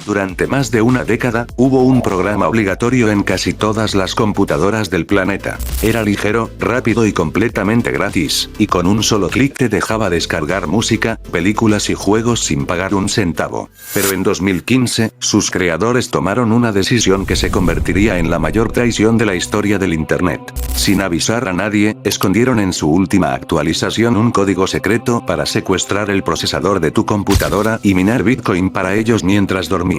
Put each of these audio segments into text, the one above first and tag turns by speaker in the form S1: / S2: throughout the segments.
S1: Durante más de una década, hubo un programa obligatorio en casi todas las computadoras del planeta. Era ligero, rápido y completamente gratis, y con un solo clic te dejaba descargar música, películas y juegos sin pagar un centavo. Pero en 2015, sus creadores tomaron una decisión que se convertiría en la mayor traición de la historia del Internet. Sin avisar a nadie, escondieron en su última actualización un código secreto para secuestrar el procesador de tu computadora y minar Bitcoin para ellos mientras dormías.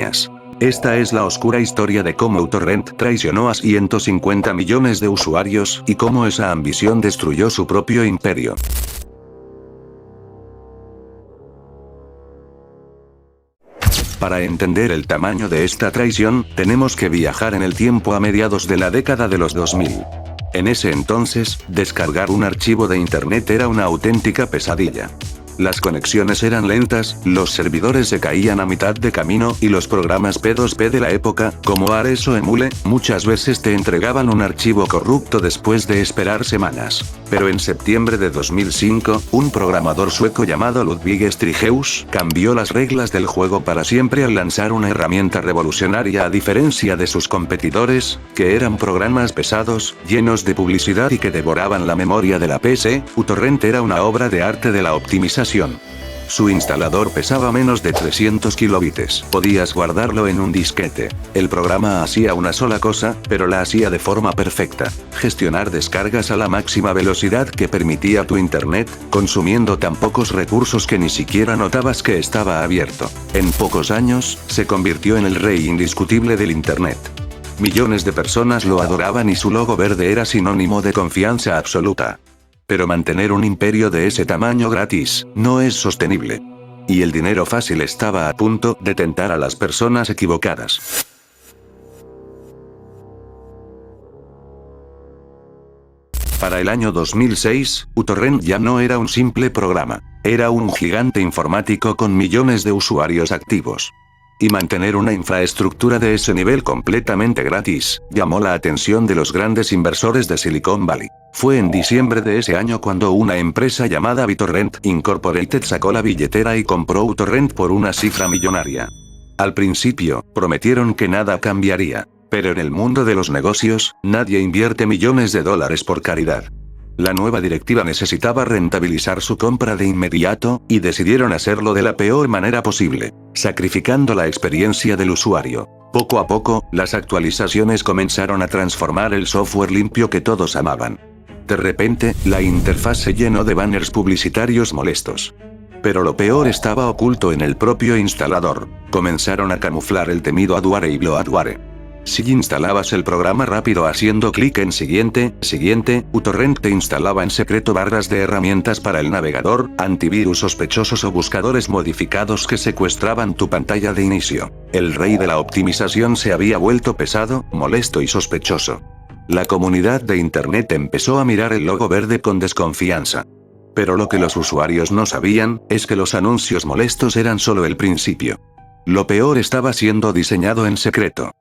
S1: Esta es la oscura historia de cómo uTorrent traicionó a 150 millones de usuarios y cómo esa ambición destruyó su propio imperio. Para entender el tamaño de esta traición, tenemos que viajar en el tiempo a mediados de la década de los 2000. En ese entonces, descargar un archivo de internet era una auténtica pesadilla. Las conexiones eran lentas, los servidores se caían a mitad de camino y los programas P2P de la época, como Ares o Emule, muchas veces te entregaban un archivo corrupto después de esperar semanas. Pero en septiembre de 2005, un programador sueco llamado Ludwig Strigeus cambió las reglas del juego para siempre al lanzar una herramienta revolucionaria a diferencia de sus competidores, que eran programas pesados, llenos de publicidad y que devoraban la memoria de la PC. uTorrent era una obra de arte de la optimización. Su instalador pesaba menos de 300 kilobytes. Podías guardarlo en un disquete. El programa hacía una sola cosa, pero la hacía de forma perfecta. Gestionar descargas a la máxima velocidad que permitía tu internet, consumiendo tan pocos recursos que ni siquiera notabas que estaba abierto. En pocos años, se convirtió en el rey indiscutible del internet. Millones de personas lo adoraban y su logo verde era sinónimo de confianza absoluta. Pero mantener un imperio de ese tamaño gratis, no es sostenible. Y el dinero fácil estaba a punto de tentar a las personas equivocadas. Para el año 2006, uTorrent ya no era un simple programa. Era un gigante informático con millones de usuarios activos. Y mantener una infraestructura de ese nivel completamente gratis, llamó la atención de los grandes inversores de Silicon Valley. Fue en diciembre de ese año cuando una empresa llamada BitTorrent Incorporated sacó la billetera y compró uTorrent por una cifra millonaria. Al principio, prometieron que nada cambiaría. Pero en el mundo de los negocios, nadie invierte millones de dólares por caridad. La nueva directiva necesitaba rentabilizar su compra de inmediato, y decidieron hacerlo de la peor manera posible, sacrificando la experiencia del usuario. Poco a poco, las actualizaciones comenzaron a transformar el software limpio que todos amaban. De repente, la interfaz se llenó de banners publicitarios molestos. Pero lo peor estaba oculto en el propio instalador. Comenzaron a camuflar el temido adware y bloatware. Si instalabas el programa rápido haciendo clic en siguiente, uTorrent te instalaba en secreto barras de herramientas para el navegador, antivirus sospechosos o buscadores modificados que secuestraban tu pantalla de inicio. El rey de la optimización se había vuelto pesado, molesto y sospechoso. La comunidad de Internet empezó a mirar el logo verde con desconfianza. Pero lo que los usuarios no sabían, es que los anuncios molestos eran solo el principio. Lo peor estaba siendo diseñado en secreto.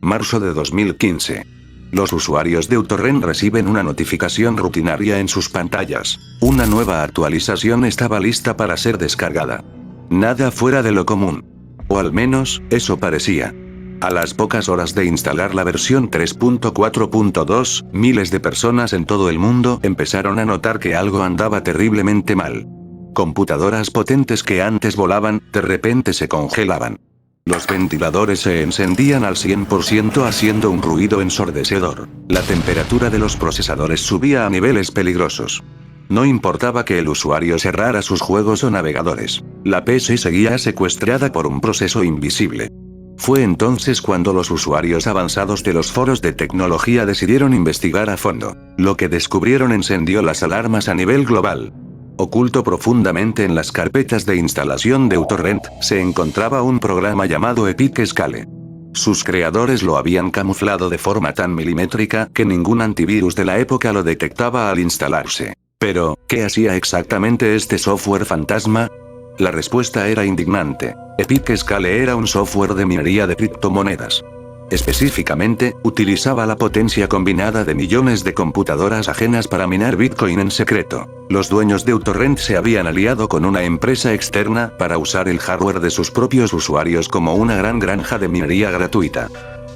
S1: Marzo de 2015. Los usuarios de uTorrent reciben una notificación rutinaria en sus pantallas. Una nueva actualización estaba lista para ser descargada. Nada fuera de lo común. O al menos, eso parecía. A las pocas horas de instalar la versión 3.4.2, miles de personas en todo el mundo empezaron a notar que algo andaba terriblemente mal. Computadoras potentes que antes volaban, de repente se congelaban. Los ventiladores se encendían al 100% haciendo un ruido ensordecedor. La temperatura de los procesadores subía a niveles peligrosos. No importaba que el usuario cerrara sus juegos o navegadores. La PC seguía secuestrada por un proceso invisible. Fue entonces cuando los usuarios avanzados de los foros de tecnología decidieron investigar a fondo. Lo que descubrieron encendió las alarmas a nivel global. Oculto profundamente en las carpetas de instalación de uTorrent, se encontraba un programa llamado Epic Scale. Sus creadores lo habían camuflado de forma tan milimétrica que ningún antivirus de la época lo detectaba al instalarse. Pero, ¿qué hacía exactamente este software fantasma? La respuesta era indignante. Epic Scale era un software de minería de criptomonedas. Específicamente, utilizaba la potencia combinada de millones de computadoras ajenas para minar Bitcoin en secreto. Los dueños de uTorrent se habían aliado con una empresa externa para usar el hardware de sus propios usuarios como una gran granja de minería gratuita.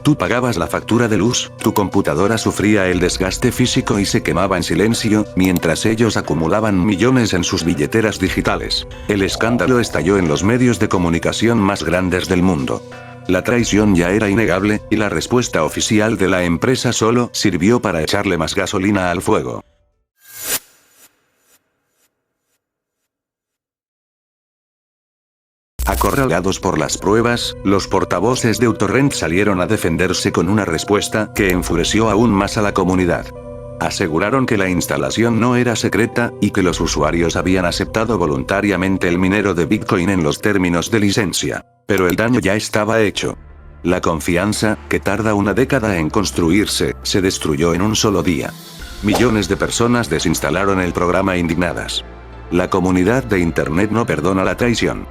S1: Tú pagabas la factura de luz, tu computadora sufría el desgaste físico y se quemaba en silencio, mientras ellos acumulaban millones en sus billeteras digitales. El escándalo estalló en los medios de comunicación más grandes del mundo. La traición ya era innegable, y la respuesta oficial de la empresa solo sirvió para echarle más gasolina al fuego. Acorralados por las pruebas, los portavoces de uTorrent salieron a defenderse con una respuesta que enfureció aún más a la comunidad. Aseguraron que la instalación no era secreta, y que los usuarios habían aceptado voluntariamente el minero de Bitcoin en los términos de licencia. Pero el daño ya estaba hecho. La confianza, que tarda una década en construirse, se destruyó en un solo día. Millones de personas desinstalaron el programa indignadas. La comunidad de Internet no perdona la traición.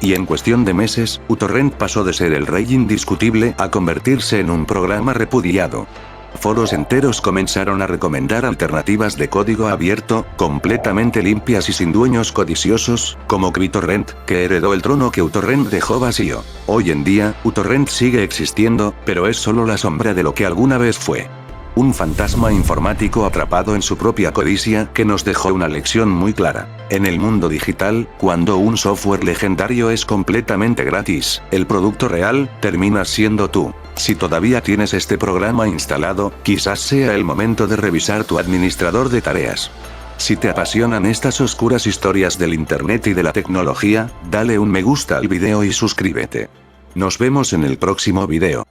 S1: Y en cuestión de meses, uTorrent pasó de ser el rey indiscutible a convertirse en un programa repudiado. Foros enteros comenzaron a recomendar alternativas de código abierto, completamente limpias y sin dueños codiciosos, como BitTorrent, que heredó el trono que uTorrent dejó vacío. Hoy en día, uTorrent sigue existiendo, pero es solo la sombra de lo que alguna vez fue. Un fantasma informático atrapado en su propia codicia que nos dejó una lección muy clara. En el mundo digital, cuando un software legendario es completamente gratis, el producto real termina siendo tú. Si todavía tienes este programa instalado, quizás sea el momento de revisar tu administrador de tareas. Si te apasionan estas oscuras historias del Internet y de la tecnología, dale un me gusta al video y suscríbete. Nos vemos en el próximo video.